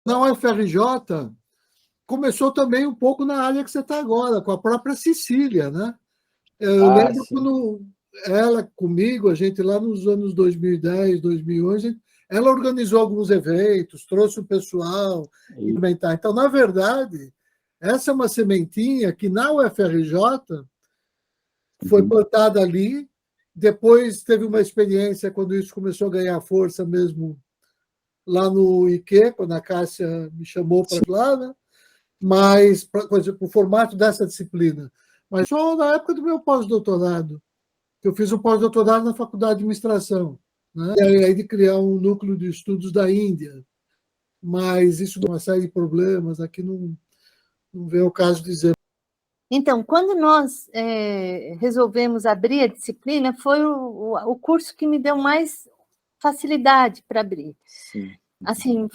Na UFRJ, começou também um pouco na área que você está agora, com a própria Cecília, né? Eu lembro sim. quando ela comigo, a gente lá nos anos 2010, 2011, ela organizou alguns eventos, trouxe o pessoal, implementar. Então, na verdade, essa é uma sementinha que na UFRJ foi plantada ali, depois teve uma experiência quando isso começou a ganhar força mesmo lá no IQ, quando a Cássia me chamou para lá, né? Mas, por exemplo, o formato dessa disciplina. Mas só na época do meu pós-doutorado, que eu fiz um pós-doutorado na Faculdade de Administração, né? E aí de criar um núcleo de estudos da Índia. Mas isso deu uma série de problemas, aqui não vem o caso de dizer. Então, quando nós resolvemos abrir a disciplina, foi o curso que me deu mais facilidade para abrir. Sim. Assim,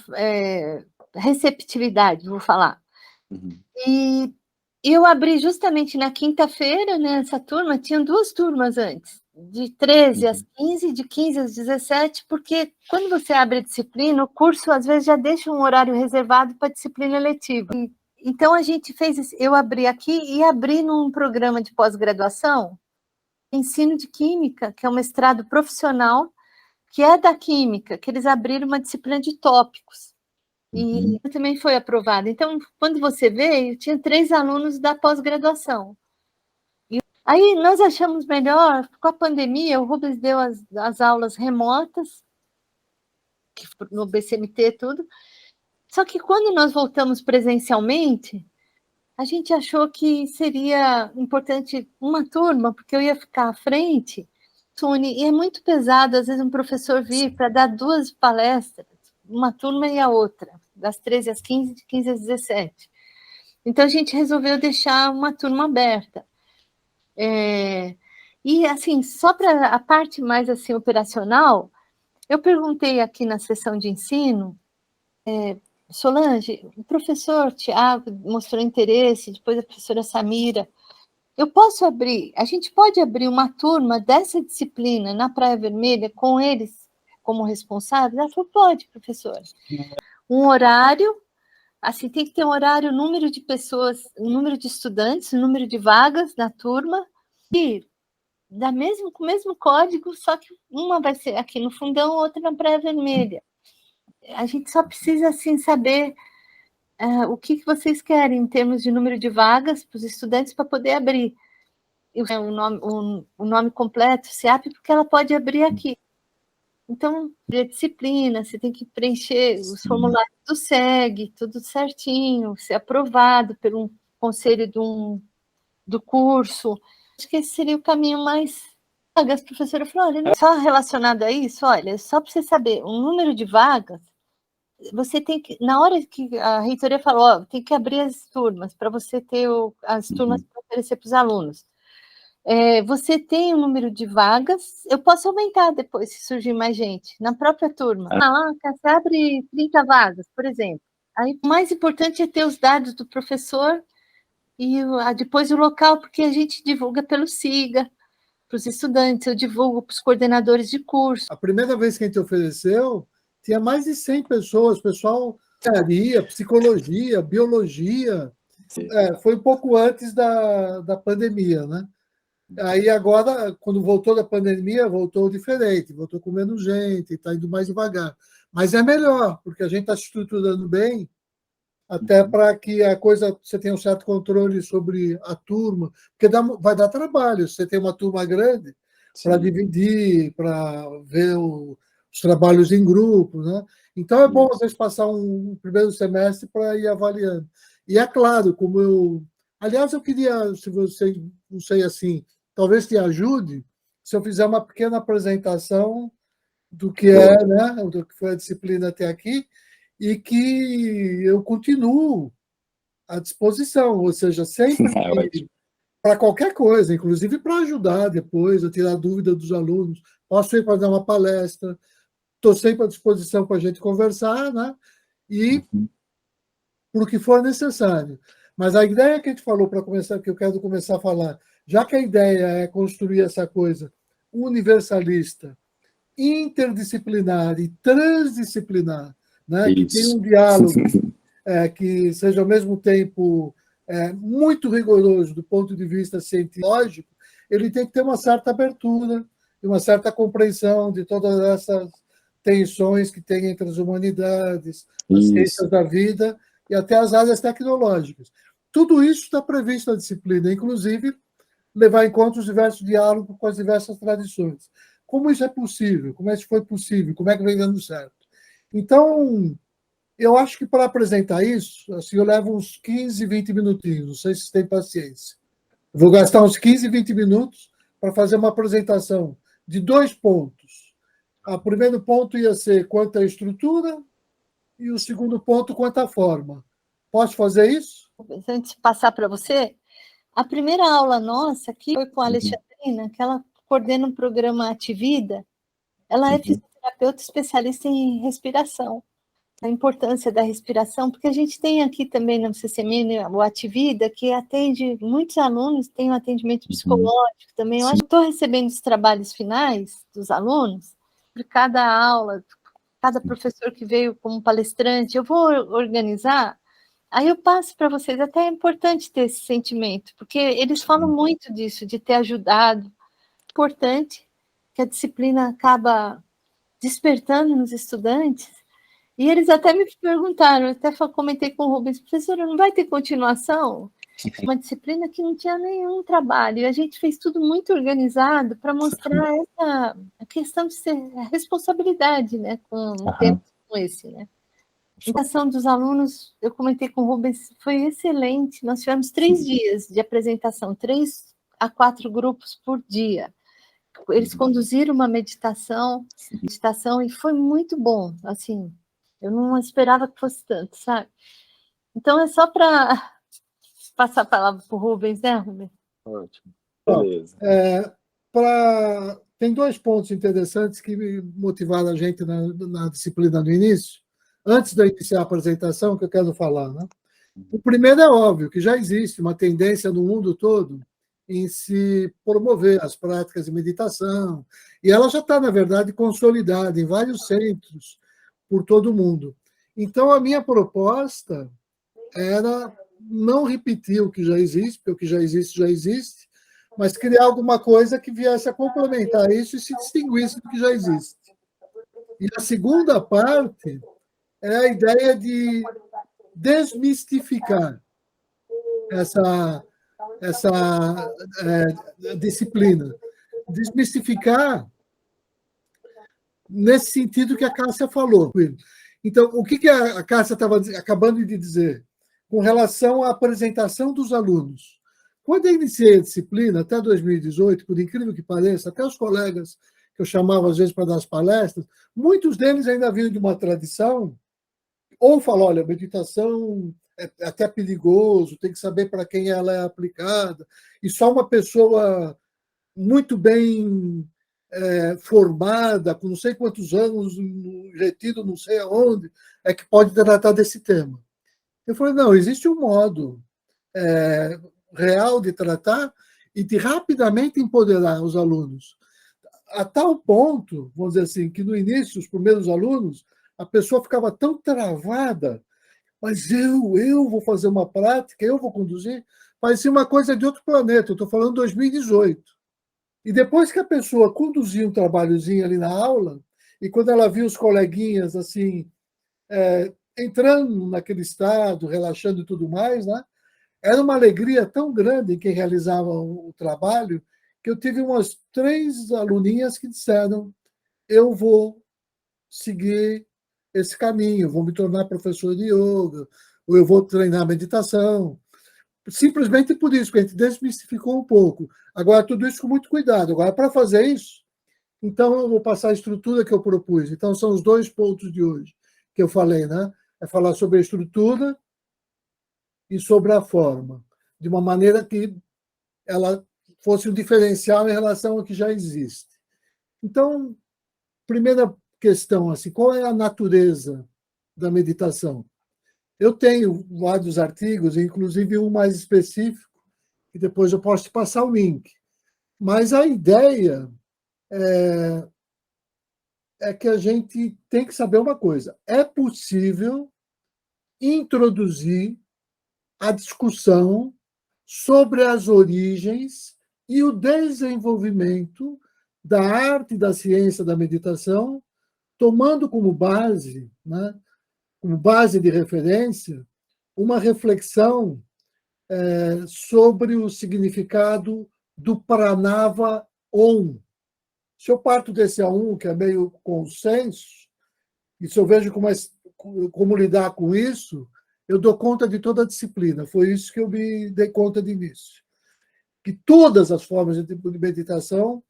receptividade, vou falar. Uhum. E eu abri justamente na quinta-feira, né, essa turma, tinha 2 turmas antes, de 13 às 15, de 15 às 17, porque quando você abre a disciplina, o curso às vezes já deixa um horário reservado para disciplina letiva. Então, a gente fez isso, eu abri aqui e abri num programa de pós-graduação, ensino de química, que é um mestrado profissional, que é da química, que eles abriram uma disciplina de tópicos. E também foi aprovado. Então, quando você veio, tinha 3 alunos da pós-graduação. Aí, nós achamos melhor, com a pandemia, o Rubens deu as aulas remotas, no BCMT, tudo. Só que quando nós voltamos presencialmente, a gente achou que seria importante uma turma, porque eu ia ficar à frente, e é muito pesado, às vezes, um professor vir para dar 2 palestras, uma turma e a outra, das 13 às 15, de 15 às 17. Então, a gente resolveu deixar uma turma aberta. E, assim, só para a parte mais assim, operacional, eu perguntei aqui na sessão de ensino, Solange, o professor Tiago mostrou interesse, depois a professora Samira, a gente pode abrir uma turma dessa disciplina na Praia Vermelha com eles como responsáveis? Ela falou, pode, professora. Um horário, assim, tem que ter um horário, número de pessoas, número de estudantes, número de vagas na turma, e com o mesmo código, só que uma vai ser aqui no Fundão, outra na Praia Vermelha. A gente só precisa, assim, saber o que vocês querem em termos de número de vagas para os estudantes para poder abrir. O nome completo, SEAP, porque ela pode abrir aqui. Então, a disciplina, você tem que preencher os formulários do SEG, tudo certinho, ser aprovado pelo conselho do curso. Acho que esse seria o caminho mais... A professora falou, olha, só relacionado a isso, olha, só para você saber, o número de vagas, você tem que, na hora que a reitoria falou, ó, tem que abrir as turmas, para você ter as turmas para oferecer para os alunos. Você tem um número de vagas, eu posso aumentar depois, se surgir mais gente, na própria turma. Você abre 30 vagas, por exemplo. Aí, o mais importante é ter os dados do professor e depois o local, porque a gente divulga pelo SIGA, para os estudantes, eu divulgo para os coordenadores de curso. A primeira vez que a gente ofereceu, tinha mais de 100 pessoas, pessoal, psicologia, biologia. Foi um pouco antes da pandemia, né? Aí agora, quando voltou da pandemia, voltou diferente, voltou com menos gente, está indo mais devagar. Mas é melhor, porque a gente está se estruturando bem, até para que a coisa, você tenha um certo controle sobre a turma, porque vai dar trabalho, você tem uma turma grande para dividir, para ver os trabalhos em grupo, né? Então é bom vocês passar um primeiro semestre para ir avaliando. E é claro, como eu... Aliás, eu queria, se você, não sei assim, talvez te ajude, se eu fizer uma pequena apresentação do que é, né, do que foi a disciplina até aqui, e que eu continuo à disposição, ou seja, sempre para qualquer coisa, inclusive para ajudar depois, a tirar dúvida dos alunos. Posso ir para dar uma palestra, estou sempre à disposição para a gente conversar, né? E por que for necessário. Mas a ideia que a gente falou para começar, que eu quero começar a falar, já que a ideia é construir essa coisa universalista, interdisciplinar e transdisciplinar, né? Que tenha um diálogo que seja, ao mesmo tempo, muito rigoroso do ponto de vista científico, ele tem que ter uma certa abertura e uma certa compreensão de todas essas tensões que tem entre as humanidades, as ciências da vida e até as áreas tecnológicas. Tudo isso está previsto na disciplina, inclusive levar em conta os diversos diálogos com as diversas tradições. Como isso é possível? Como é que foi possível? Como é que vem dando certo? Então, eu acho que para apresentar isso, assim, eu levo uns 15, 20 minutinhos, não sei se você tem paciência. Vou gastar uns 15, 20 minutos para fazer uma apresentação de 2 pontos. O primeiro ponto ia ser quanto à estrutura e o segundo ponto quanto à forma. Posso fazer isso? Antes de passar para você, a primeira aula nossa aqui foi com a Alexandrina, que ela coordena o programa Ativida. Ela é fisioterapeuta especialista em respiração. A importância da respiração, porque a gente tem aqui também no CCMN o Ativida, que atende muitos alunos, tem um atendimento psicológico também. Eu acho que estou recebendo os trabalhos finais dos alunos, de cada aula, cada professor que veio como palestrante, eu vou organizar, aí eu passo para vocês. Até é importante ter esse sentimento, porque eles falam muito disso, de ter ajudado. Importante que a disciplina acaba despertando nos estudantes. E eles até me perguntaram, eu até comentei com o Rubens, professora, não vai ter continuação? Uma disciplina que não tinha nenhum trabalho, e a gente fez tudo muito organizado para mostrar essa a questão de ser a responsabilidade, né, com um tempo como esse, né? A apresentação dos alunos, eu comentei com o Rubens, foi excelente. Nós tivemos 3 dias de apresentação, 3 a 4 grupos por dia. Eles conduziram uma meditação e foi muito bom, assim, eu não esperava que fosse tanto, sabe? Então, é só para passar a palavra para o Rubens, né, Rubens? Ótimo. Beleza. Tem 2 pontos interessantes que me motivaram a gente na disciplina no início, antes de eu iniciar a apresentação, que eu quero falar, né? O primeiro é óbvio, que já existe uma tendência no mundo todo em se promover as práticas de meditação, e ela já está, na verdade, consolidada em vários centros por todo o mundo. Então, a minha proposta era não repetir o que já existe, porque o que já existe, mas criar alguma coisa que viesse a complementar isso e se distinguisse do que já existe. E a segunda parte é a ideia de desmistificar essa disciplina. Desmistificar nesse sentido que a Cássia falou. Então, o que a Cássia estava acabando de dizer com relação à apresentação dos alunos? Quando eu iniciei a disciplina, até 2018, por incrível que pareça, até os colegas que eu chamava às vezes para dar as palestras, muitos deles ainda vinham de uma tradição, ou falam, olha, meditação é até perigoso, tem que saber para quem ela é aplicada, e só uma pessoa muito bem formada, com não sei quantos anos, retido não sei aonde, é que pode tratar desse tema. Eu falei, não, existe um modo real de tratar e de rapidamente empoderar os alunos. A tal ponto, vamos dizer assim, que no início, os primeiros alunos, a pessoa ficava tão travada, mas eu vou fazer uma prática, eu vou conduzir, parecia uma coisa de outro planeta, eu estou falando 2018. E depois que a pessoa conduzia um trabalhozinho ali na aula, e quando ela viu os coleguinhas assim, entrando naquele estado, relaxando e tudo mais, né? Era uma alegria tão grande em quem realizava o trabalho, que eu tive umas 3 aluninhas que disseram, eu vou seguir esse caminho, vou me tornar professor de yoga, ou eu vou treinar meditação. Simplesmente por isso, que a gente desmistificou um pouco. Agora, tudo isso com muito cuidado. Agora, para fazer isso, então eu vou passar a estrutura que eu propus. Então, são os 2 pontos de hoje que eu falei, né? É falar sobre a estrutura e sobre a forma, de uma maneira que ela fosse um diferencial em relação ao que já existe. Então, primeira questão, assim, qual é a natureza da meditação? Eu tenho vários artigos, inclusive um mais específico, que depois eu posso te passar o link. Mas a ideia é que a gente tem que saber uma coisa. É possível introduzir a discussão sobre as origens e o desenvolvimento da arte, da ciência, da meditação, tomando como base, né, como base de referência, uma reflexão sobre o significado do Pranava Om. Se eu parto desse A1, que é meio consenso, e se eu vejo como lidar com isso, eu dou conta de toda a disciplina. Foi isso que eu me dei conta de início. Que todas as formas de meditação,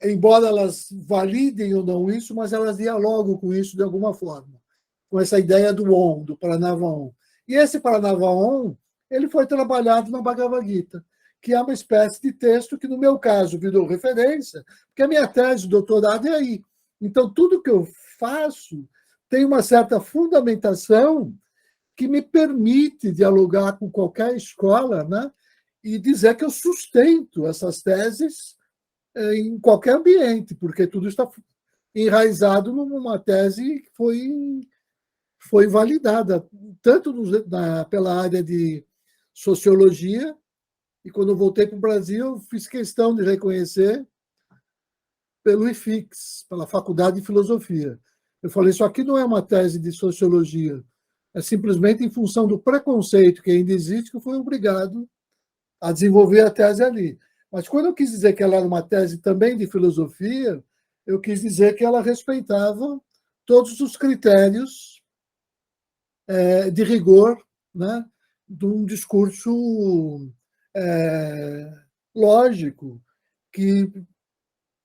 embora elas validem ou não isso, mas elas dialogam com isso de alguma forma, com essa ideia do Om, do Pranava Om. E esse Pranava Om, ele foi trabalhado na Bhagavad Gita, que é uma espécie de texto que, no meu caso, virou referência, porque a minha tese de doutorado é aí. Então, tudo que eu faço tem uma certa fundamentação que me permite dialogar com qualquer escola, né, e dizer que eu sustento essas teses em qualquer ambiente, porque tudo está enraizado numa tese que foi validada, tanto pela área de sociologia, e quando eu voltei para o Brasil, eu fiz questão de reconhecer pelo IFIX, pela Faculdade de Filosofia. Eu falei, isso aqui não é uma tese de sociologia, é simplesmente em função do preconceito que ainda existe que eu fui obrigado a desenvolver a tese ali. Mas quando eu quis dizer que ela era uma tese também de filosofia, eu quis dizer que ela respeitava todos os critérios de rigor, né, de um discurso lógico que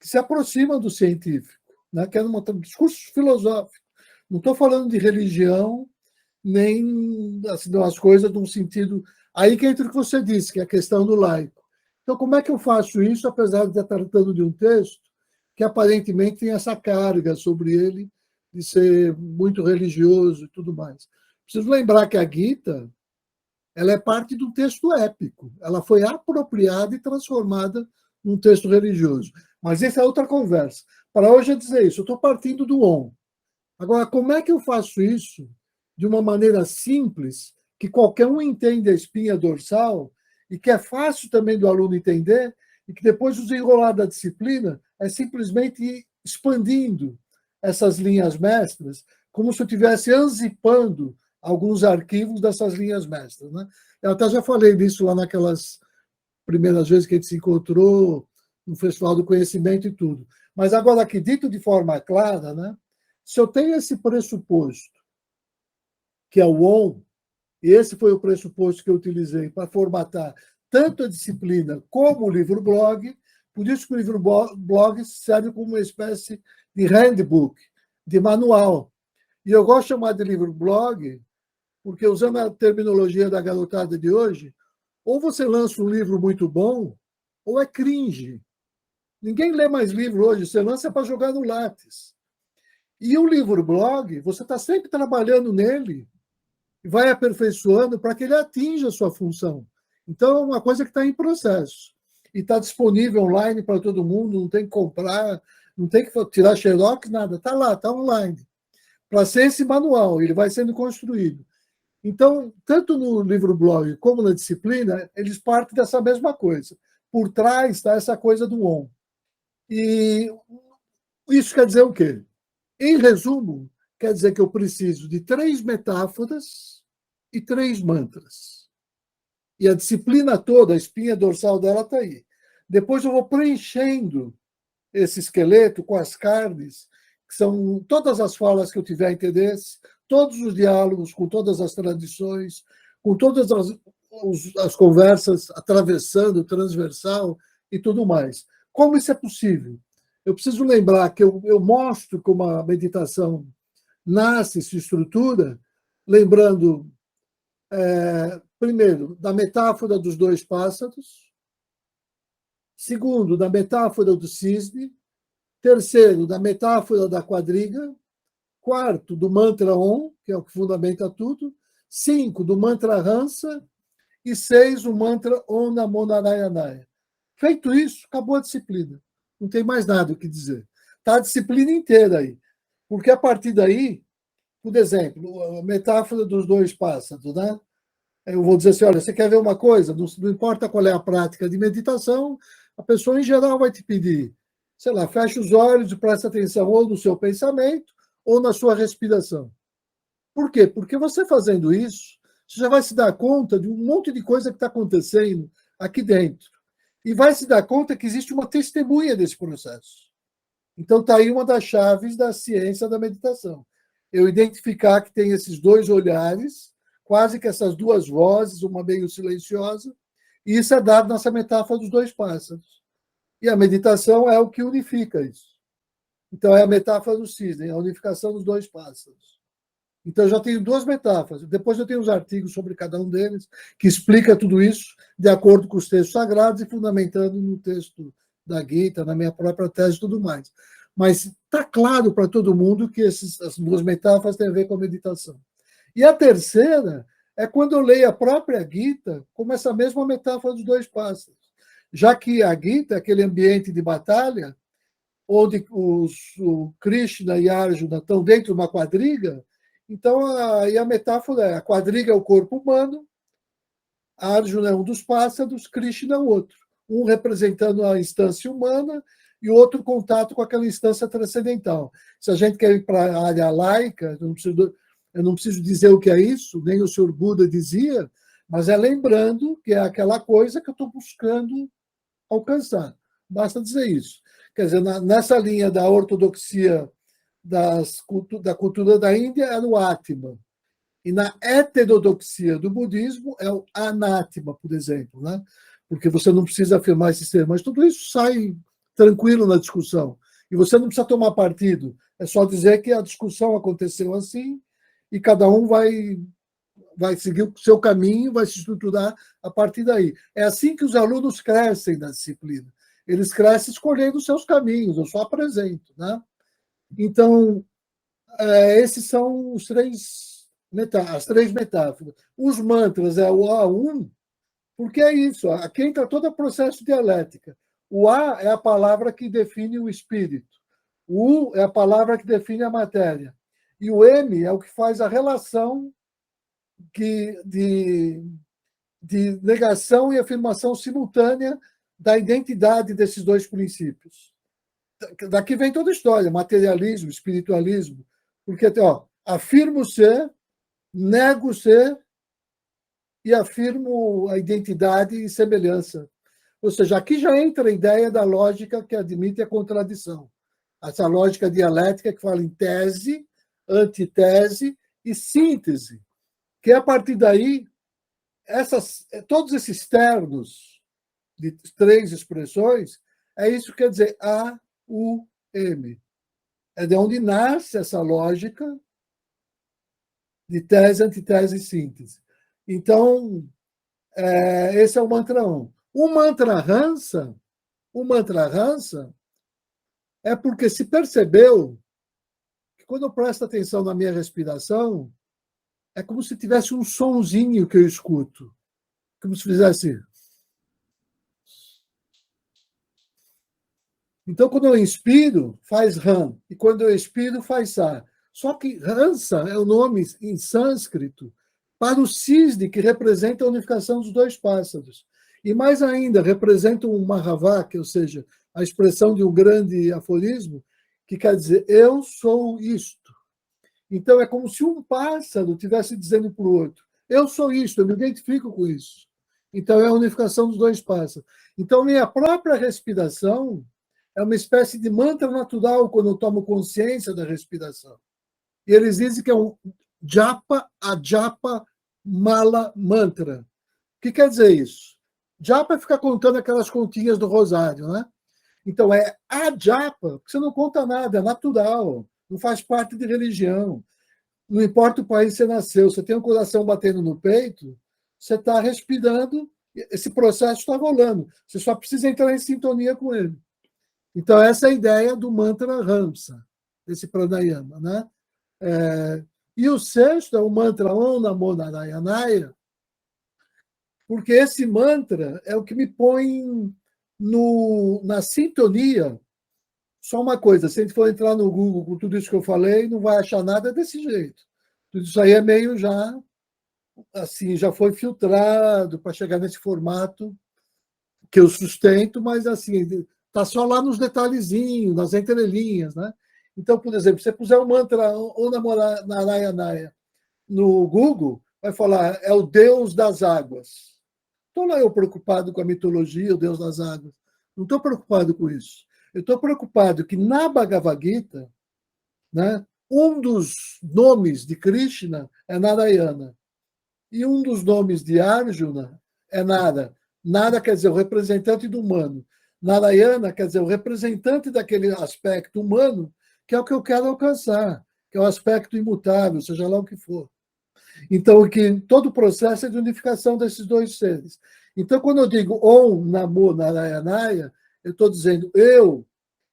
se aproxima do científico, né, que é um discurso filosófico. Não estou falando de religião, nem assim, as coisas num sentido... Aí que entra o que você disse, que é a questão do laico. Então, como é que eu faço isso, apesar de estar tratando de um texto que aparentemente tem essa carga sobre ele de ser muito religioso e tudo mais? Preciso lembrar que a Gita, ela é parte de um texto épico. Ela foi apropriada e transformada num texto religioso. Mas essa é outra conversa. Para hoje é dizer isso, eu estou partindo do Om. Agora, como é que eu faço isso de uma maneira simples, que qualquer um entende a espinha dorsal e que é fácil também do aluno entender, e que depois o desenrolar da disciplina é simplesmente ir expandindo essas linhas mestras, como se eu estivesse anzipando alguns arquivos dessas linhas mestras, né? Eu até já falei disso lá naquelas primeiras vezes que a gente se encontrou no Festival do Conhecimento e tudo. Mas agora aqui, dito de forma clara, né? Se eu tenho esse pressuposto, que é o ON, e esse foi o pressuposto que eu utilizei para formatar tanto a disciplina como o livro-blog, por isso que o livro-blog serve como uma espécie de handbook, de manual. E eu gosto de chamar de livro-blog porque, usando a terminologia da garotada de hoje, ou você lança um livro muito bom, ou é cringe. Ninguém lê mais livro hoje, você lança para jogar no Lattes. E o livro-blog, você está sempre trabalhando nele e vai aperfeiçoando para que ele atinja a sua função. Então, é uma coisa que está em processo. E está disponível online para todo mundo, não tem que comprar, não tem que tirar xerox, nada. Está lá, está online. Para ser esse manual, ele vai sendo construído. Então, tanto no livro-blog como na disciplina, eles partem dessa mesma coisa. Por trás está essa coisa do ON. E isso quer dizer o quê? Em resumo, quer dizer que eu preciso de 3 metáforas e 3 mantras. E a disciplina toda, a espinha dorsal dela está aí. Depois eu vou preenchendo esse esqueleto com as carnes, que são todas as falas que eu tiver interesse, todos os diálogos com todas as tradições, com todas as conversas atravessando, transversal e tudo mais. Como isso é possível? Eu preciso lembrar que eu mostro como a meditação nasce, se estrutura, lembrando, primeiro, da metáfora dos 2 pássaros, segundo, da metáfora do cisne, terceiro, da metáfora da quadriga, quarto, do mantra Om, que é o que fundamenta tudo, 5, do mantra Hansa, e 6, o mantra Om Namo Narayanaya. Feito isso, acabou a disciplina. Não tem mais nada o que dizer. Está a disciplina inteira aí. Porque a partir daí, por exemplo, a metáfora dos dois pássaros, né? Eu vou dizer assim, olha, você quer ver uma coisa? Não importa qual é a prática de meditação, a pessoa em geral vai te pedir, sei lá, fecha os olhos e presta atenção ou no seu pensamento ou na sua respiração. Por quê? Porque você fazendo isso, você já vai se dar conta de um monte de coisa que está acontecendo aqui dentro. E vai se dar conta que existe uma testemunha desse processo. Então, está aí uma das chaves da ciência da meditação. Eu identificar que tem esses dois olhares, quase que essas duas vozes, uma meio silenciosa, e isso é dado nessa metáfora dos dois pássaros. E a meditação é o que unifica isso. Então, é a metáfora do cisne, a unificação dos dois pássaros. Então, eu já tenho duas metáforas. Depois eu tenho os artigos sobre cada um deles, que explica tudo isso de acordo com os textos sagrados e fundamentando no texto da Gita, na minha própria tese e tudo mais. Mas está claro para todo mundo que essas duas metáforas têm a ver com a meditação. E a terceira é quando eu leio a própria Gita como essa mesma metáfora dos dois pássaros. Já que a Gita é aquele ambiente de batalha, onde o Krishna e a Arjuna estão dentro de uma quadriga. Então, a metáfora é: a quadriga é o corpo humano, a Arjuna é um dos pássaros, Krishna é o outro. Um representando a instância humana e o outro contato com aquela instância transcendental. Se a gente quer ir para a área laica, eu não preciso dizer o que é isso, nem o senhor Buda dizia, mas é lembrando que é aquela coisa que eu estou buscando alcançar. Basta dizer isso. Quer dizer, nessa linha da ortodoxia da cultura da Índia, era o Atma. E na heterodoxia do budismo, é o Anatma, por exemplo, né? Porque você não precisa afirmar esses termos, mas tudo isso sai tranquilo na discussão. E você não precisa tomar partido, é só dizer que a discussão aconteceu assim e cada um vai seguir o seu caminho, vai se estruturar a partir daí. É assim que os alunos crescem na disciplina. Eles crescem escolhendo os seus caminhos, eu só apresento, né? Então, esses são as três metáforas. Os mantras é o A1, porque é isso, aqui entra todo o processo dialética. O A é a palavra que define o espírito. O U é a palavra que define a matéria. E o M é o que faz a relação de negação e afirmação simultânea da identidade desses dois princípios. Daqui vem toda a história, materialismo, espiritualismo, porque afirmo ser, nego ser e afirmo a identidade e semelhança. Ou seja, aqui já entra a ideia da lógica que admite a contradição. Essa lógica dialética que fala em tese, antitese e síntese, que a partir daí, todos esses termos de três expressões, é isso que quer dizer A, U, M. É de onde nasce essa lógica de tese, antitese e síntese. Então, esse é o mantra 1. O mantra Hansa é porque se percebeu que quando eu presto atenção na minha respiração, é como se tivesse um sonzinho que eu escuto. Como se fizesse. Então, quando eu inspiro, faz Ram. E quando eu expiro, faz Sa. Só que Hansa é o nome em sânscrito para o cisne, que representa a unificação dos dois pássaros. E mais ainda, representa um Mahavak, ou seja, a expressão de um grande aforismo, que quer dizer, eu sou isto. Então, é como se um pássaro estivesse dizendo para o outro, eu sou isto, eu me identifico com isso. Então, é a unificação dos dois pássaros. Então, minha própria respiração é uma espécie de mantra natural quando eu tomo consciência da respiração. E eles dizem que é um japa, ajapa, mala, mantra. O que quer dizer isso? Japa é ficar contando aquelas continhas do rosário, né? Então, é ajapa, porque você não conta nada, é natural, não faz parte de religião. Não importa o país que você nasceu, você tem o coração batendo no peito, você está respirando, esse processo está rolando. Você só precisa entrar em sintonia com ele. Então, essa é a ideia do mantra Hamsa, desse pranayama, né? E o sexto é o mantra Om Namo Narayanaya, porque esse mantra é o que me põe na sintonia Só uma coisa, se a gente for entrar no Google com tudo isso que eu falei, não vai achar nada desse jeito. Tudo isso aí é meio já, assim, já foi filtrado para chegar nesse formato que eu sustento, mas assim, está só lá nos detalhezinhos, nas entrelinhas, né? Então, por exemplo, se você puser o mantra Om Namo Narayana no Google, vai falar, é o Deus das águas. Estou lá eu preocupado com a mitologia, o Deus das águas. Não estou preocupado com isso. Eu estou preocupado que na Bhagavad Gita, né, um dos nomes de Krishna é Narayana. E um dos nomes de Arjuna é Nara. Nara quer dizer o representante do humano. Narayana quer dizer o representante daquele aspecto humano, que é o que eu quero alcançar, que é o aspecto imutável, seja lá o que for. Então, que todo o processo é de unificação desses dois seres. Então, quando eu digo Om Namo Narayanaya, eu estou dizendo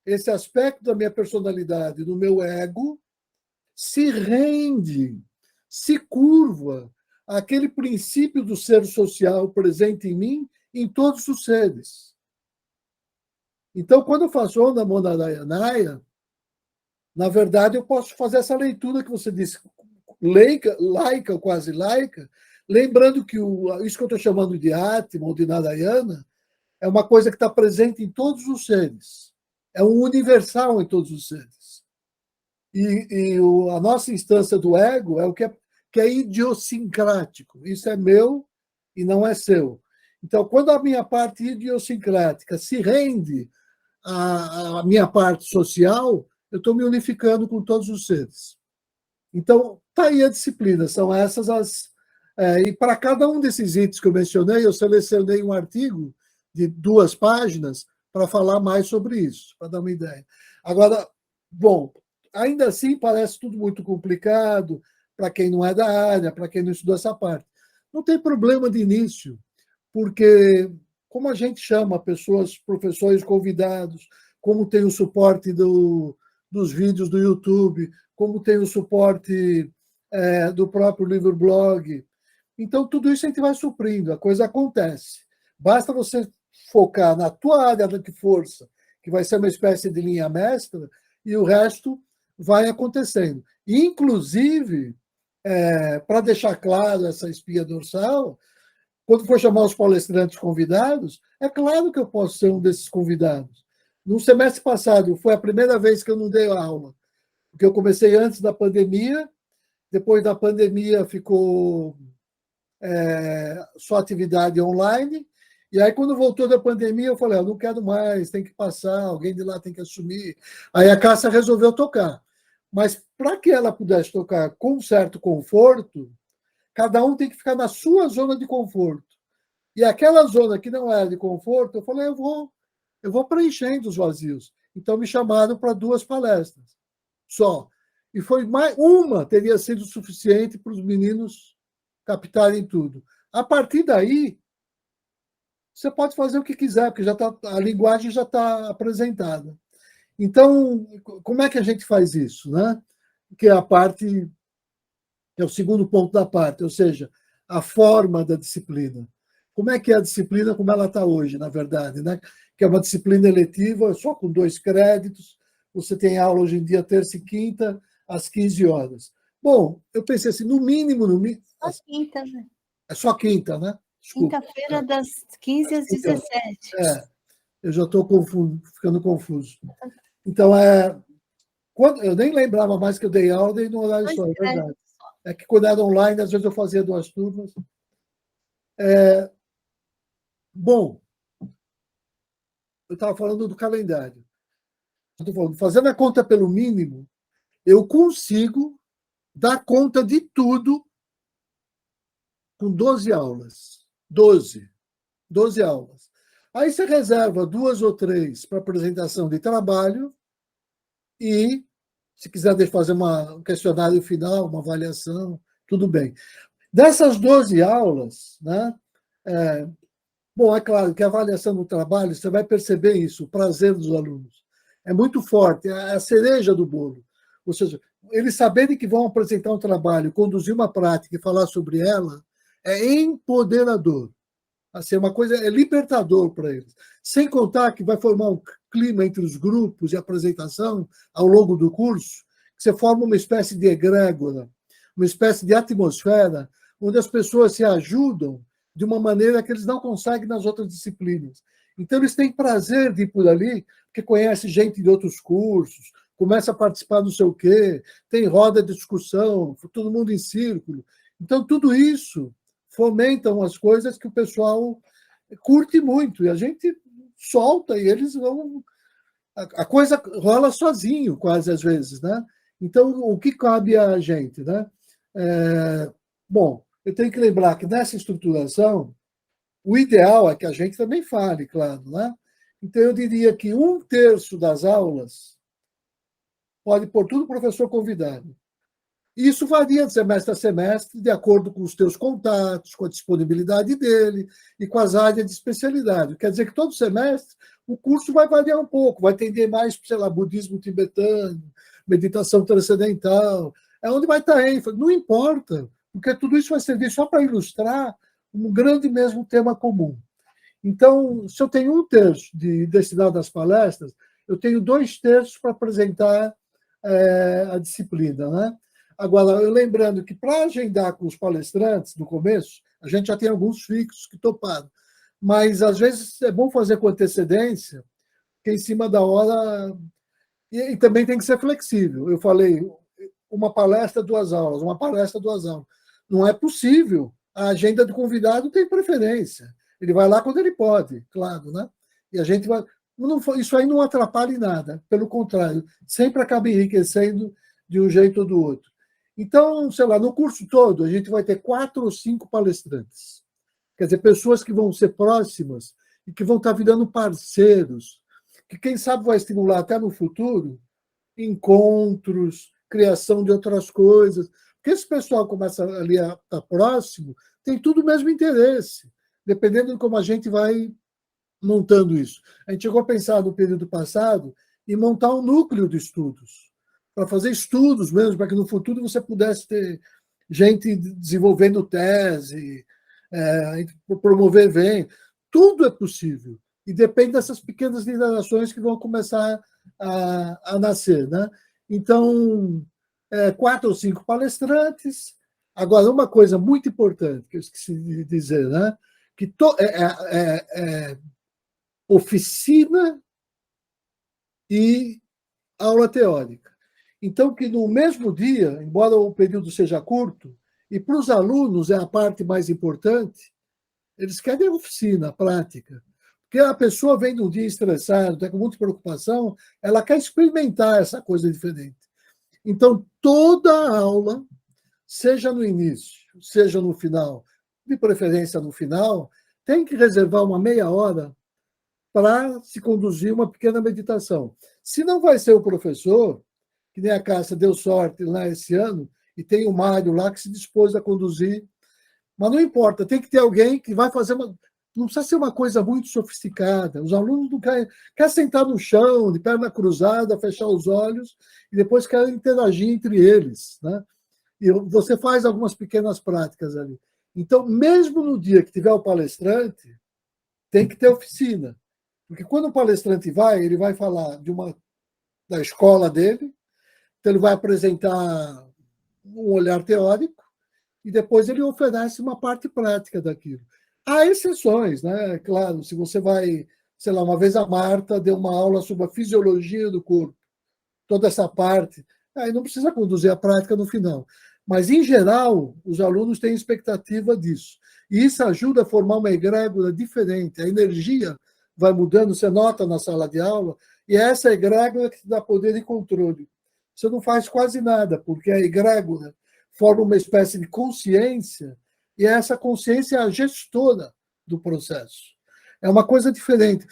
esse aspecto da minha personalidade, do meu ego, se rende, se curva àquele princípio do ser social presente em mim, em todos os seres. Então, quando eu faço Om Namo Narayanaya, na verdade, eu posso fazer essa leitura que você disse, laica ou quase laica, lembrando que isso que eu estou chamando de Atma ou de Narayana é uma coisa que está presente em todos os seres. É um universal em todos os seres. E a nossa instância do ego é o que é idiosincrático. Isso é meu e não é seu. Então, quando a minha parte idiosincrática se rende à minha parte social, eu estou me unificando com todos os seres. Então, está aí a disciplina, são essas as. E para cada um desses itens que eu mencionei, eu selecionei um artigo de 2 páginas para falar mais sobre isso, para dar uma ideia. Agora, bom, ainda assim parece tudo muito complicado para quem não é da área, para quem não estudou essa parte. Não tem problema de início, porque como a gente chama pessoas, professores convidados, como tem o suporte dos vídeos do YouTube, como tem o suporte do próprio livro blog. Então, tudo isso a gente vai suprindo, a coisa acontece. Basta você focar na tua área de força, que vai ser uma espécie de linha mestra, e o resto vai acontecendo. Inclusive, para deixar claro essa espinha dorsal, quando for chamar os palestrantes convidados, é claro que eu posso ser um desses convidados. No semestre passado, foi a primeira vez que eu não dei aula, porque eu comecei antes da pandemia, depois da pandemia ficou só atividade online, e aí quando voltou da pandemia eu falei, eu não quero mais, tem que passar, alguém de lá tem que assumir. Aí a Cássia resolveu tocar. Mas para que ela pudesse tocar com certo conforto, cada um tem que ficar na sua zona de conforto. E aquela zona que não era de conforto, eu falei, eu vou preenchendo os vazios. Então me chamaram para 2 palestras só. E foi uma teria sido suficiente para os meninos captarem tudo. A partir daí, você pode fazer o que quiser, porque a linguagem já está apresentada. Então, como é que a gente faz isso, né? Que é a parte, é o segundo ponto da parte, ou seja, a forma da disciplina. Como é que é a disciplina como ela está hoje, na verdade, né? Que é uma disciplina eletiva, só com 2 créditos. Você tem aula hoje em dia, terça e quinta, às 15 horas. Bom, eu pensei assim, no mínimo... Só quinta, né? É só quinta, né? Quinta-feira, das 15 às 17. Eu já estou ficando confuso. Então, eu nem lembrava mais que eu dei aula e no horário só, é verdade. É que quando era online, às vezes eu fazia 2 turmas. Bom, eu estava falando do calendário. Estou falando, fazendo a conta pelo mínimo, eu consigo dar conta de tudo com 12 aulas. 12 aulas. Aí você reserva 2 ou 3 para apresentação de trabalho e, se quiser fazer um questionário final, uma avaliação, tudo bem. Dessas 12 aulas, né, bom, é claro que a avaliação do trabalho, você vai perceber isso, o prazer dos alunos. É muito forte, é a cereja do bolo. Ou seja, eles saberem que vão apresentar um trabalho, conduzir uma prática e falar sobre ela, é empoderador. Assim, uma coisa é libertador para eles. Sem contar que vai formar clima entre os grupos e apresentação ao longo do curso, que você forma uma espécie de egrégora, uma espécie de atmosfera onde as pessoas se ajudam de uma maneira que eles não conseguem nas outras disciplinas. Então, eles têm prazer de ir por ali, porque conhece gente de outros cursos, começa a participar não sei o quê, tem roda de discussão, todo mundo em círculo. Então, tudo isso fomenta umas coisas que o pessoal curte muito, e a gente solta e eles vão... A coisa rola sozinho, quase às vezes, né? Então, o que cabe a gente, né? Bom, eu tenho que lembrar que nessa estruturação, o ideal é que a gente também fale, claro, né? Então, eu diria que 1/3 das aulas pode pôr tudo o professor convidado. Isso varia de semestre a semestre, de acordo com os teus contatos, com a disponibilidade dele e com as áreas de especialidade. Quer dizer que todo semestre o curso vai variar um pouco, vai tender mais, sei lá, budismo tibetano, meditação transcendental, é onde vai estar ênfase. Não importa, porque tudo isso vai servir só para ilustrar um grande mesmo tema comum. Então, se eu tenho 1/3 destinado às palestras, eu tenho 2/3 para apresentar a disciplina, né? Agora, eu lembrando que para agendar com os palestrantes no começo, a gente já tem alguns fixos que toparam, mas às vezes é bom fazer com antecedência, porque em cima da hora... E também tem que ser flexível. Eu falei, uma palestra, 2 aulas, uma palestra, 2 aulas. Não é possível. A agenda do convidado tem preferência. Ele vai lá quando ele pode, claro, né? E a gente vai... Isso aí não atrapalha em nada, pelo contrário, sempre acaba enriquecendo de um jeito ou do outro. Então, sei lá, no curso todo, a gente vai ter 4 ou 5 palestrantes. Quer dizer, pessoas que vão ser próximas e que vão estar virando parceiros, que quem sabe vai estimular até no futuro encontros, criação de outras coisas. Porque esse pessoal começa ali a estar próximo, tem tudo o mesmo interesse, dependendo de como a gente vai montando isso. A gente chegou a pensar no período passado em montar um núcleo de estudos, para fazer estudos mesmo, para que no futuro você pudesse ter gente desenvolvendo tese, promover eventos. Tudo é possível. E depende dessas pequenas liderações que vão começar a nascer, né? Então, 4 ou 5 palestrantes. Agora, uma coisa muito importante que eu esqueci de dizer, né? Que oficina e aula teórica. Então, que no mesmo dia, embora o período seja curto, e para os alunos é a parte mais importante, eles querem a oficina, a prática. Porque a pessoa vem num dia estressada, está com muita preocupação, ela quer experimentar essa coisa diferente. Então, toda a aula, seja no início, seja no final, de preferência no final, tem que reservar uma meia hora para se conduzir uma pequena meditação. Se não vai ser o professor, que nem a Cássia deu sorte lá esse ano, e tem o Mário lá que se dispôs a conduzir, mas não importa, tem que ter alguém que vai fazer uma... Não precisa ser uma coisa muito sofisticada. Os alunos não querem sentar no chão, de perna cruzada, fechar os olhos, e depois querem interagir entre eles, né? E você faz algumas pequenas práticas ali. Então, mesmo no dia que tiver o palestrante, tem que ter oficina. Porque quando o palestrante vai, ele vai falar da escola dele, então ele vai apresentar um olhar teórico, e depois ele oferece uma parte prática daquilo. Há exceções, né? Claro, se você vai, sei lá, uma vez a Marta deu uma aula sobre a fisiologia do corpo, toda essa parte, aí não precisa conduzir a prática no final. Mas, em geral, os alunos têm expectativa disso. E isso ajuda a formar uma egrégora diferente. A energia vai mudando, você nota na sala de aula, e é essa egrégora que te dá poder e controle. Você não faz quase nada, porque a egrégora forma uma espécie de consciência, e essa consciência é a gestora do processo. É uma coisa diferente.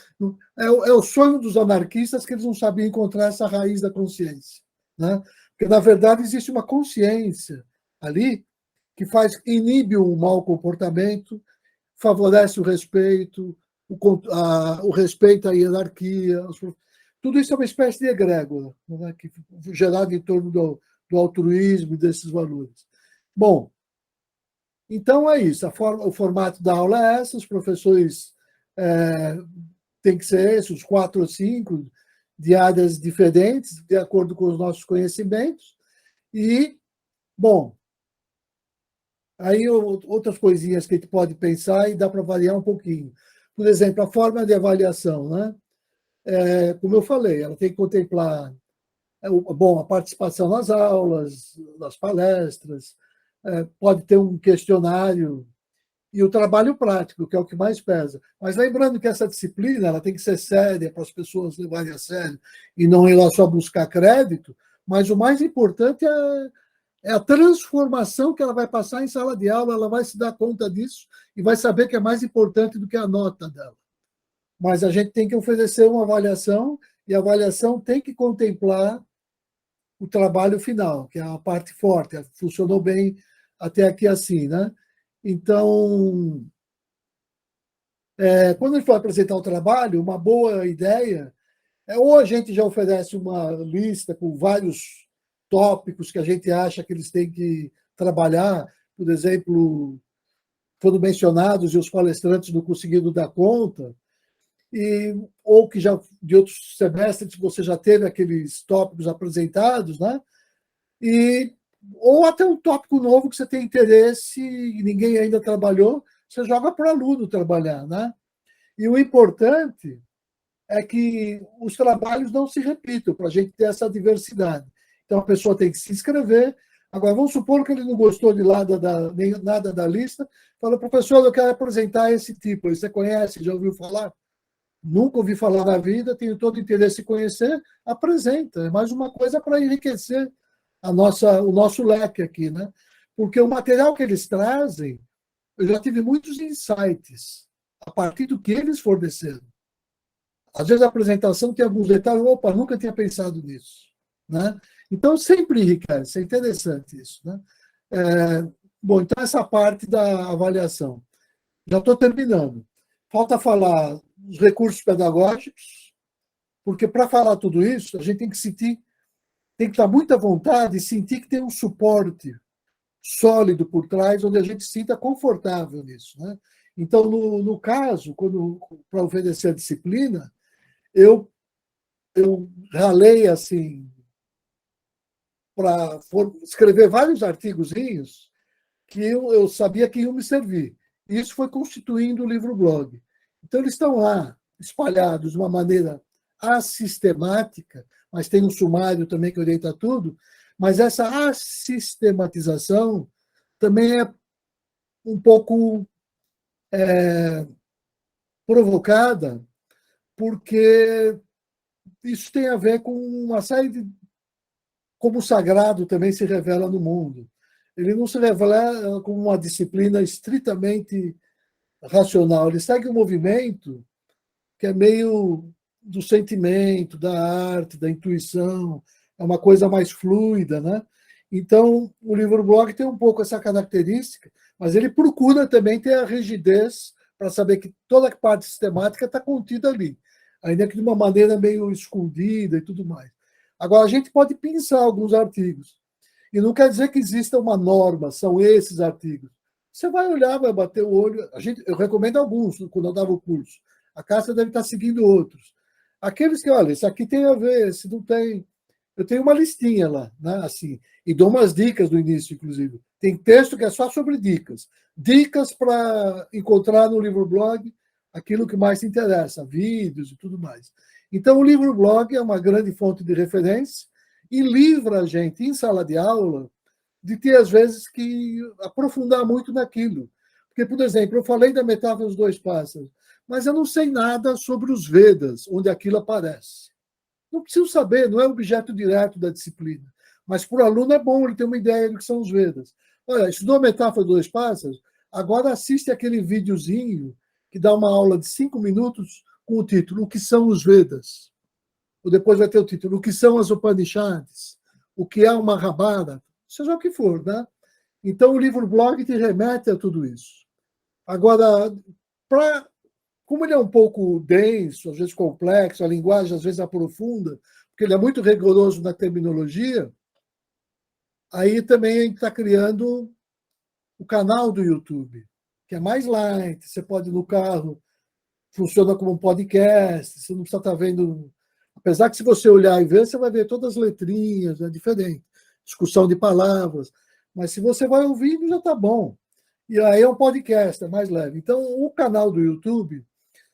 É o sonho dos anarquistas que eles não sabiam encontrar essa raiz da consciência, né? Porque, na verdade, existe uma consciência ali que inibe o mau comportamento, favorece o respeito, o respeito à hierarquia. Tudo isso é uma espécie de egrégora, né, que gerada em torno do altruísmo e desses valores. Bom, então é isso. O formato da aula é esse, os professores tem que ser esse, os 4 ou 5, de áreas diferentes, de acordo com os nossos conhecimentos. E, bom, aí outras coisinhas que a gente pode pensar e dá para variar um pouquinho. Por exemplo, a forma de avaliação, né? Como eu falei, ela tem que contemplar bom, a participação nas aulas, nas palestras, pode ter um questionário e o trabalho prático, que é o que mais pesa. Mas lembrando que essa disciplina ela tem que ser séria para as pessoas levarem a sério e não ir lá só buscar crédito, mas o mais importante é a transformação que ela vai passar em sala de aula, ela vai se dar conta disso e vai saber que é mais importante do que a nota dela. Mas a gente tem que oferecer uma avaliação e a avaliação tem que contemplar o trabalho final, que é a parte forte. Funcionou bem até aqui assim, né? Então, quando a gente for apresentar o trabalho, uma boa ideia ou a gente já oferece uma lista com vários tópicos que a gente acha que eles têm que trabalhar, por exemplo, foram mencionados e os palestrantes não conseguiram dar conta, ou que já de outros semestres você já teve aqueles tópicos apresentados, né? Ou até um tópico novo que você tem interesse e ninguém ainda trabalhou, você joga para o aluno trabalhar, né? E o importante é que os trabalhos não se repitam, para a gente ter essa diversidade. Então, a pessoa tem que se inscrever. Agora, vamos supor que ele não gostou de nada da lista, fala, professor, eu quero apresentar esse tipo. Você conhece, já ouviu falar? Nunca ouvi falar na vida, tenho todo interesse em conhecer, apresenta. É mais uma coisa para enriquecer o nosso leque aqui, né? Porque o material que eles trazem, eu já tive muitos insights a partir do que eles forneceram. Às vezes a apresentação tem alguns detalhes, opa, nunca tinha pensado nisso, né? Então, sempre enriquece, é interessante isso, né? Bom, então essa parte da avaliação. Já estou terminando. Falta falar dos recursos pedagógicos, porque para falar tudo isso, a gente tem que estar muita vontade e sentir que tem um suporte sólido por trás, onde a gente se sinta confortável nisso, né? Então, no caso, para oferecer a disciplina, eu ralei assim para escrever vários artigozinhos que eu sabia que iam me servir. E isso foi constituindo o livro-blog. Então, eles estão lá, espalhados de uma maneira assistemática, mas tem um sumário também que orienta tudo, mas essa assistematização também é um pouco provocada, porque isso tem a ver com uma série de como o sagrado também se revela no mundo. Ele não se revela como uma disciplina estritamente racional, ele segue um movimento que é meio do sentimento, da arte, da intuição, é uma coisa mais fluida, né? Então, o livro-blog tem um pouco essa característica, mas ele procura também ter a rigidez para saber que toda a parte sistemática está contida ali, ainda que de uma maneira meio escondida e tudo mais. Agora, a gente pode pensar alguns artigos, e não quer dizer que exista uma norma, são esses artigos. Você vai olhar, vai bater o olho. Eu recomendo alguns, quando eu dava o curso. A Cássia deve estar seguindo outros. Aqueles que, olha, isso aqui tem a ver, se não tem. Eu tenho uma listinha lá, né, assim, e dou umas dicas no início, inclusive. Tem texto que é só sobre dicas. Dicas para encontrar no livro-blog aquilo que mais te interessa, vídeos e tudo mais. Então, o livro-blog é uma grande fonte de referência e livra a gente, em sala de aula, de ter, às vezes, que aprofundar muito naquilo. Porque, por exemplo, eu falei da metáfora dos 2 pássaros, mas eu não sei nada sobre os Vedas, onde aquilo aparece. Não preciso saber, não é objeto direto da disciplina. Mas para o aluno é bom ele ter uma ideia do que são os Vedas. Olha, estudou a metáfora dos 2 pássaros? Agora assiste aquele videozinho que dá uma aula de 5 minutos com o título O que são os Vedas? Ou depois vai ter o título O que são as Upanishads? O que é uma Mahabharata? Seja o que for, né? Então, o livro-blog te remete a tudo isso. Agora, como ele é um pouco denso, às vezes complexo, a linguagem às vezes aprofunda, porque ele é muito rigoroso na terminologia, aí também a gente está criando o canal do YouTube, que é mais light, você pode no carro funciona como um podcast, você não precisa estar vendo... Apesar que se você olhar e ver, você vai ver todas as letrinhas, é diferente. Discussão de palavras. Mas se você vai ouvindo, já está bom. E aí é um podcast, é mais leve. Então, o canal do YouTube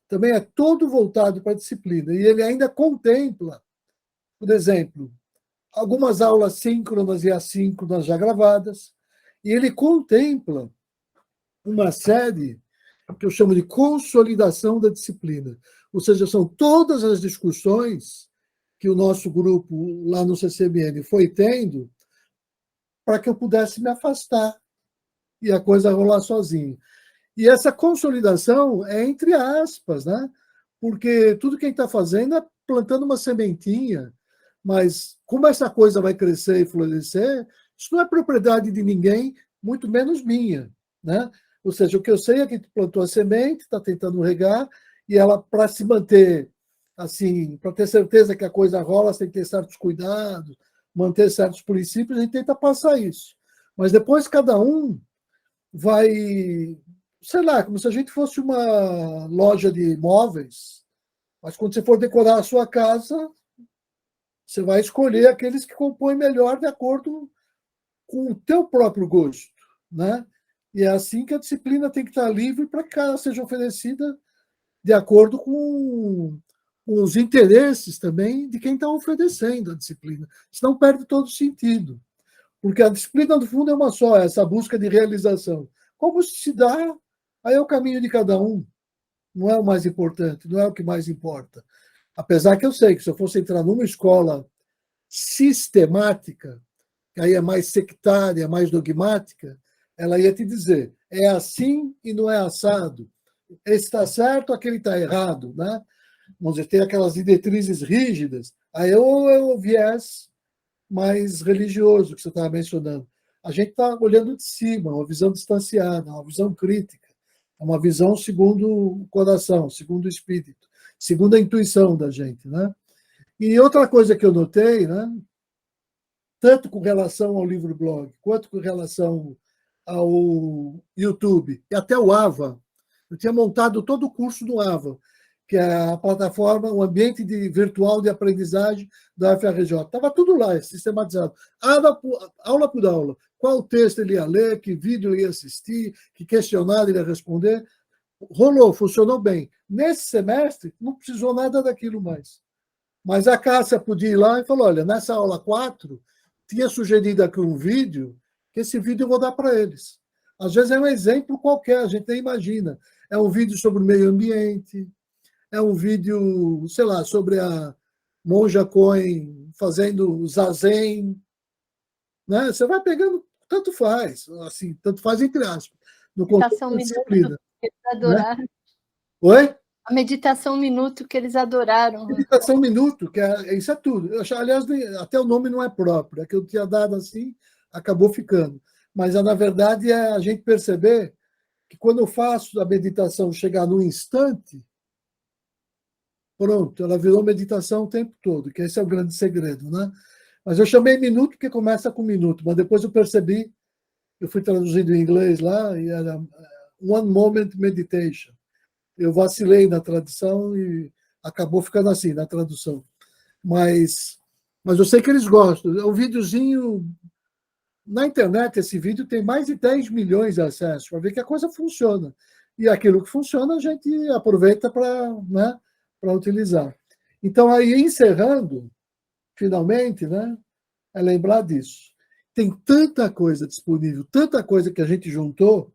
também é todo voltado para a disciplina. E ele ainda contempla, por exemplo, algumas aulas síncronas e assíncronas já gravadas. E ele contempla uma série que eu chamo de consolidação da disciplina. Ou seja, são todas as discussões que o nosso grupo lá no CCBN foi tendo para que eu pudesse me afastar e a coisa rolar sozinho. E essa consolidação é entre aspas, né? Porque tudo que a gente está fazendo é plantando uma sementinha, mas como essa coisa vai crescer e florescer, isso não é propriedade de ninguém, muito menos minha, né? Ou seja, o que eu sei é que plantou a semente, está tentando regar, e ela, para se manter assim, para ter certeza que a coisa rola, você tem que ter certos cuidados, manter certos princípios, a gente tenta passar isso. Mas depois cada um vai, sei lá, como se a gente fosse uma loja de móveis, mas quando você for decorar a sua casa, você vai escolher aqueles que compõem melhor de acordo com o teu próprio gosto, né? E é assim que a disciplina tem que estar livre para que ela seja oferecida de acordo com os interesses também de quem está oferecendo a disciplina. Senão perde todo sentido. Porque a disciplina, no fundo, é uma só, essa busca de realização. Como se dá, aí é o caminho de cada um. Não é o mais importante, não é o que mais importa. Apesar que eu sei que se eu fosse entrar numa escola sistemática, que aí é mais sectária, mais dogmática, ela ia te dizer, é assim e não é assado. Esse está certo, aquele está errado, né? Vamos dizer, tem aquelas diretrizes rígidas, aí é o viés mais religioso que você estava mencionando. A gente está olhando de cima, uma visão distanciada, uma visão crítica, uma visão segundo o coração, segundo o espírito, segundo a intuição da gente, né? E outra coisa que eu notei, né? Tanto com relação ao livro-blog, quanto com relação ao YouTube, e até o AVA. Eu tinha montado todo o curso do AVA, que é a plataforma, o ambiente virtual de aprendizagem da UFRJ. Estava tudo lá, sistematizado. Aula por aula. Qual texto ele ia ler, que vídeo ele ia assistir, que questionário ele ia responder. Rolou, funcionou bem. Nesse semestre, não precisou nada daquilo mais. Mas a Cássia podia ir lá e falou, olha, nessa aula 4, tinha sugerido aqui um vídeo, que esse vídeo eu vou dar para eles. Às vezes é um exemplo qualquer, a gente nem imagina. É um vídeo sobre o meio ambiente, é um vídeo, sei lá, sobre a Monja Coen fazendo zazen, né? Você vai pegando, tanto faz, assim, tanto faz entre aspas, no contexto da disciplina. Eles adoraram. Né? Oi? A meditação minuto que eles adoraram. Meditação minuto, que isso é tudo. Aliás, até o nome não é próprio, é que eu tinha dado assim, acabou ficando. Mas, na verdade, é a gente perceber que quando eu faço a meditação chegar no instante, pronto, ela virou meditação o tempo todo, que esse é o grande segredo, né? Mas eu chamei minuto porque começa com minuto, mas depois eu percebi, eu fui traduzido em inglês lá, e era One Moment Meditation. Eu vacilei na tradução e acabou ficando assim, na tradução. Mas eu sei que eles gostam. É um videozinho... Na internet, esse vídeo tem mais de 10 milhões de acessos, para ver que a coisa funciona. E aquilo que funciona, a gente aproveita para, né, para utilizar. Então, aí, encerrando, finalmente, né, é lembrar disso. Tem tanta coisa disponível, tanta coisa que a gente juntou,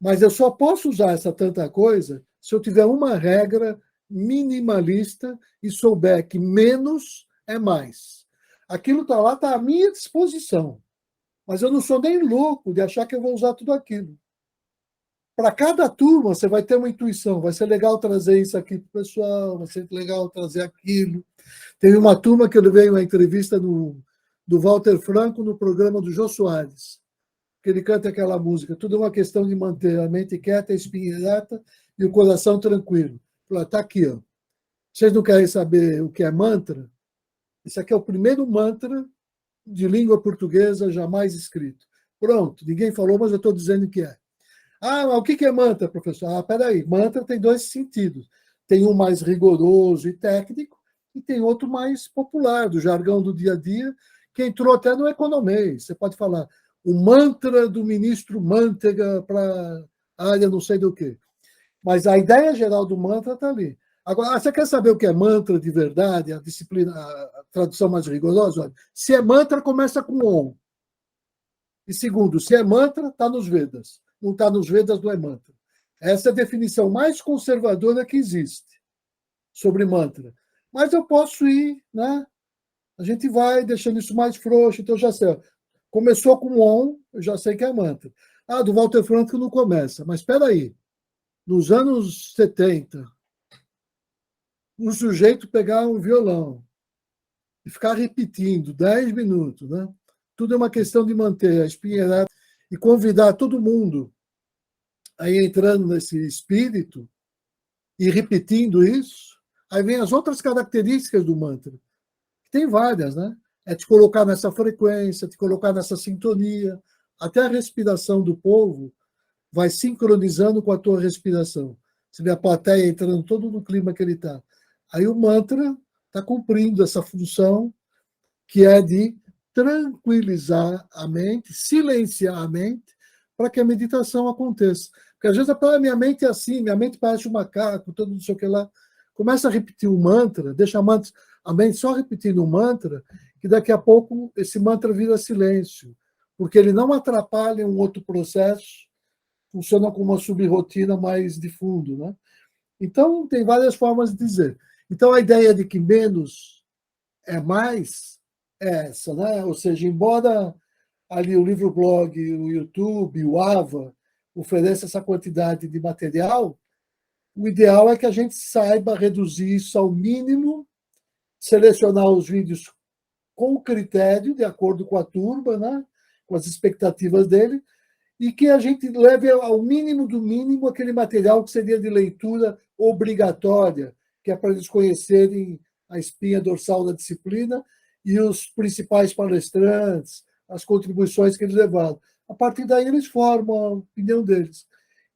mas eu só posso usar essa tanta coisa se eu tiver uma regra minimalista e souber que menos é mais. Aquilo está lá, está à minha disposição. Mas eu não sou nem louco de achar que eu vou usar tudo aquilo. Para cada turma, você vai ter uma intuição. Vai ser legal trazer isso aqui para o pessoal, vai ser legal trazer aquilo. Teve uma turma que eu levei uma entrevista do Walter Franco no programa do Jô Soares, que ele canta aquela música. Tudo é uma questão de manter a mente quieta, a espinha ereta e o coração tranquilo. Está aqui. Ó. Vocês não querem saber o que é mantra? Esse aqui é o primeiro mantra de língua portuguesa jamais escrito. Pronto, ninguém falou, mas eu estou dizendo que é. Ah, mas o que é mantra, professor? Ah, peraí, mantra tem dois sentidos. Tem um mais rigoroso e técnico, e tem outro mais popular, do jargão do dia a dia, que entrou até no economês. Você pode falar o mantra do ministro Manteiga para a área não sei do quê. Mas a ideia geral do mantra está ali. Agora, você quer saber o que é mantra de verdade, a disciplina, a tradução mais rigorosa? Olha, se é mantra, começa com Om. E segundo, se é mantra, está nos Vedas. Não está nos Vedas, não é mantra. Essa é a definição mais conservadora que existe sobre mantra. Mas eu posso ir, né? A gente vai deixando isso mais frouxo, então já sei. Começou com Om, eu já sei que é mantra. Ah, do Walter Franklin não começa. Mas espera aí. Nos anos 70, um sujeito pegar um violão e ficar repetindo 10 minutos, né? Tudo é uma questão de manter a espinha e convidar todo mundo a ir entrando nesse espírito e repetindo isso. Aí vem as outras características do mantra. Tem várias, né? É te colocar nessa frequência, te colocar nessa sintonia. Até a respiração do povo vai sincronizando com a tua respiração. Você vê a plateia entrando todo no clima que ele está. Aí o mantra está cumprindo essa função que é de tranquilizar a mente, silenciar a mente, para que a meditação aconteça. Porque às vezes a minha mente é assim, minha mente parece um macaco, todo não sei o que lá. Começa a repetir um mantra, deixa a mente só repetindo um mantra, que daqui a pouco esse mantra vira silêncio, porque ele não atrapalha um outro processo, funciona como uma subrotina mais de fundo, né? Então, tem várias formas de dizer. Então, a ideia de que menos é mais é essa, né? Ou seja, embora ali o livro-blog, o YouTube, o AVA ofereça essa quantidade de material, o ideal é que a gente saiba reduzir isso ao mínimo, selecionar os vídeos com critério, de acordo com a turma, né? Com as expectativas dele, e que a gente leve ao mínimo do mínimo aquele material que seria de leitura obrigatória, que é para eles conhecerem a espinha dorsal da disciplina e os principais palestrantes, as contribuições que eles levaram. A partir daí, eles formam a opinião deles.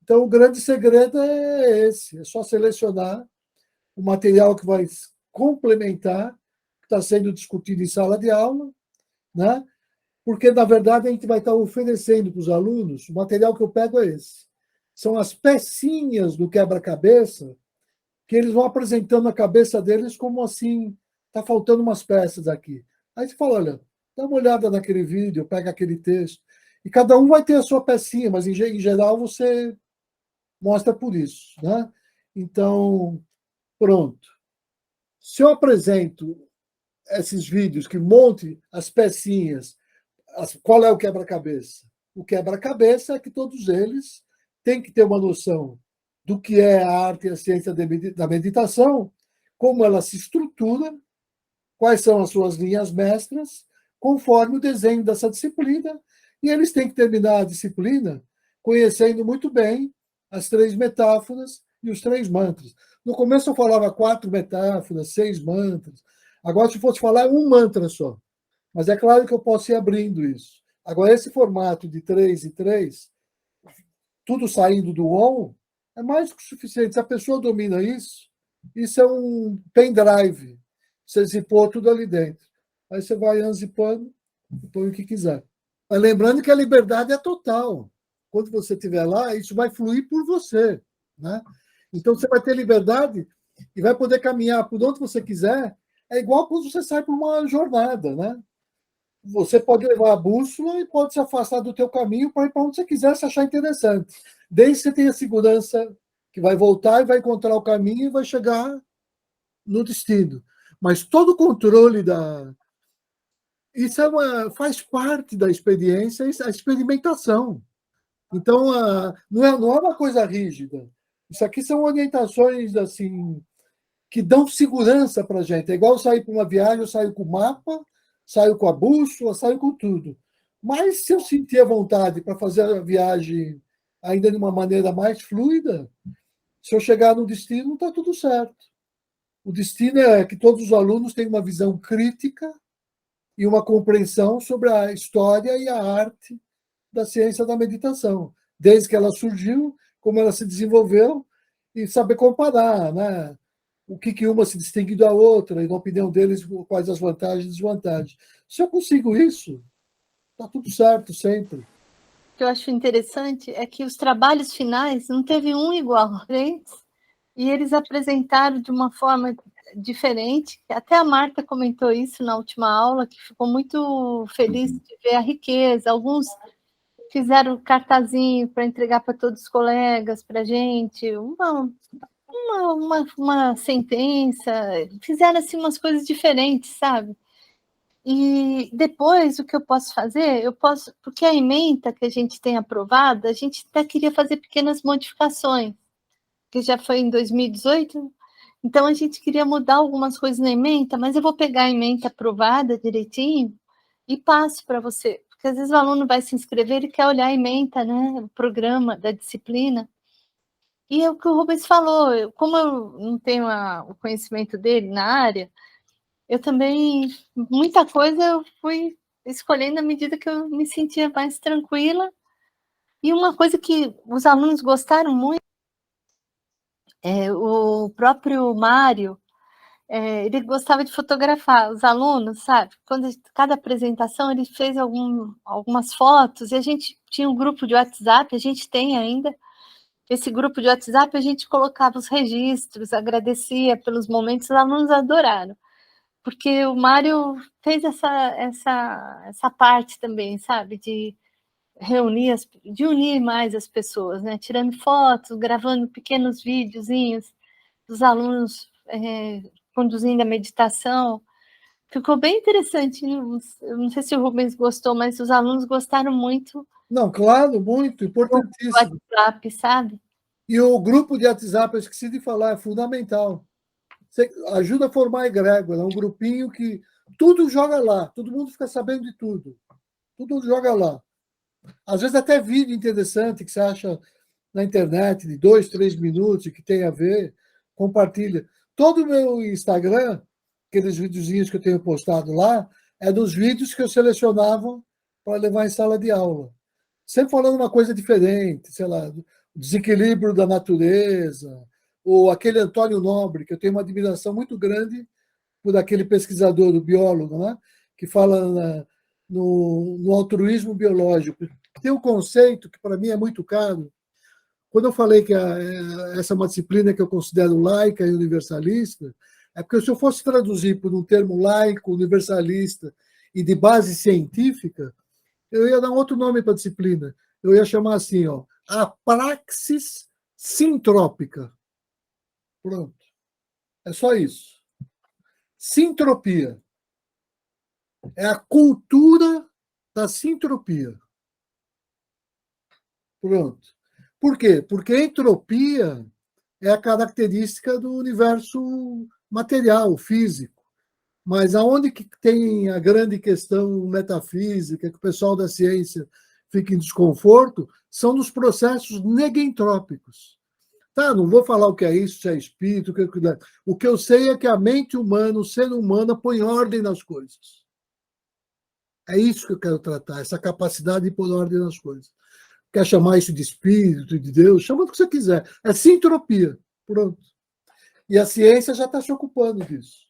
Então, o grande segredo é esse, é só selecionar o material que vai complementar, que está sendo discutido em sala de aula, né? Porque, na verdade, a gente vai estar oferecendo para os alunos, o material que eu pego é esse. São as pecinhas do quebra-cabeça que eles vão apresentando na cabeça deles como assim, está faltando umas peças aqui. Aí você fala, olha, dá uma olhada naquele vídeo, pega aquele texto, e cada um vai ter a sua pecinha, mas em geral você mostra por isso, né? Então, pronto. Se eu apresento esses vídeos que monte as pecinhas, qual é o quebra-cabeça? O quebra-cabeça é que todos eles têm que ter uma noção do que é a arte e a ciência da meditação, como ela se estrutura, quais são as suas linhas mestras, conforme o desenho dessa disciplina, e eles têm que terminar a disciplina conhecendo muito bem as 3 metáforas e os 3 mantras. No começo eu falava 4 metáforas, 6 mantras. Agora, se fosse falar um mantra só. Mas é claro que eu posso ir abrindo isso. Agora, esse formato de 3 e 3, tudo saindo do on, é mais que o suficiente. Se a pessoa domina isso é um pendrive. Você zipou tudo ali dentro. Aí você vai unzipando e põe o que quiser. Mas lembrando que a liberdade é total. Quando você estiver lá, isso vai fluir por você, né? Então, você vai ter liberdade e vai poder caminhar por onde você quiser. É igual quando você sai para uma jornada, né? Você pode levar a bússola e pode se afastar do teu caminho para ir para onde você quiser, se achar interessante. Desde que você tenha segurança que vai voltar e vai encontrar o caminho e vai chegar no destino. Mas todo o controle isso faz parte da experiência, a experimentação. Então, não é uma coisa rígida. Isso aqui são orientações assim que dão segurança para a gente. É igual eu sair para uma viagem, eu saio com o mapa, saio com a bússola, saio com tudo. Mas se eu sentir a vontade para fazer a viagem ainda de uma maneira mais fluida, se eu chegar no destino, está tudo certo. O destino é que todos os alunos tenham uma visão crítica e uma compreensão sobre a história e a arte da ciência da meditação. desde que ela surgiu, como ela se desenvolveu, e saber comparar, né? O que uma se distingue da outra, e na opinião deles, quais as vantagens e desvantagens. Se eu consigo isso, está tudo certo sempre. O que eu acho interessante é que os trabalhos finais não teve um igual, né? E eles apresentaram de uma forma diferente. Até a Marta comentou isso na última aula, que ficou muito feliz de ver a riqueza. Alguns fizeram cartazinho para entregar para todos os colegas, para a gente, uma sentença, fizeram assim umas coisas diferentes, sabe? E depois, o que eu posso fazer? Eu posso, porque a ementa que a gente tem aprovada, a gente até queria fazer pequenas modificações, que já foi em 2018, então a gente queria mudar algumas coisas na ementa, mas eu vou pegar a ementa aprovada direitinho e passo para você, porque às vezes o aluno vai se inscrever e quer olhar a ementa, né, o programa da disciplina, e é o que o Rubens falou, como eu não tenho o conhecimento dele na área, eu também, muita coisa eu fui escolhendo à medida que eu me sentia mais tranquila. E uma coisa que os alunos gostaram muito, o próprio Mário, ele gostava de fotografar os alunos, sabe? Cada apresentação ele fez algumas fotos, e a gente tinha um grupo de WhatsApp, a gente tem ainda, esse grupo de WhatsApp, a gente colocava os registros, agradecia pelos momentos, os alunos adoraram. Porque o Mário fez essa parte também, sabe, de de unir mais as pessoas, né, tirando fotos, gravando pequenos videozinhos dos alunos conduzindo a meditação. Ficou bem interessante, eu não sei se o Rubens gostou, mas os alunos gostaram muito. Não, claro, muito, importantíssimo. Do WhatsApp, sabe? E o grupo de WhatsApp, eu esqueci de falar, é fundamental. Você ajuda a formar a egrégora, é um grupinho que tudo joga lá, todo mundo fica sabendo de tudo. Tudo joga lá. Às vezes até vídeo interessante que você acha na internet, de 2, 3 minutos, que tem a ver, compartilha. Todo o meu Instagram, aqueles videozinhos que eu tenho postado lá, é dos vídeos que eu selecionava para levar em sala de aula. Sempre falando uma coisa diferente, sei lá, o desequilíbrio da natureza, ou aquele Antônio Nobre, que eu tenho uma admiração muito grande por aquele pesquisador, o biólogo, né? Que fala no altruísmo biológico. Tem um conceito que para mim é muito caro. Quando eu falei que essa é uma disciplina que eu considero laica e universalista, é porque se eu fosse traduzir por um termo laico, universalista e de base científica, eu ia dar um outro nome para a disciplina. Eu ia chamar assim, ó, a praxis sintrópica. Pronto. É só isso. Sintropia. É a cultura da sintropia. Pronto. Por quê? Porque a entropia é a característica do universo material, físico. Mas aonde que tem a grande questão metafísica, que o pessoal da ciência fica em desconforto, são nos processos negentrópicos. Tá, não vou falar o que é isso, se é espírito, o que eu sei é que a mente humana, o ser humano, põe ordem nas coisas. É isso que eu quero tratar, essa capacidade de pôr ordem nas coisas. Quer chamar isso de espírito, de Deus? Chama do que você quiser. É sintropia. Pronto. E a ciência já está se ocupando disso.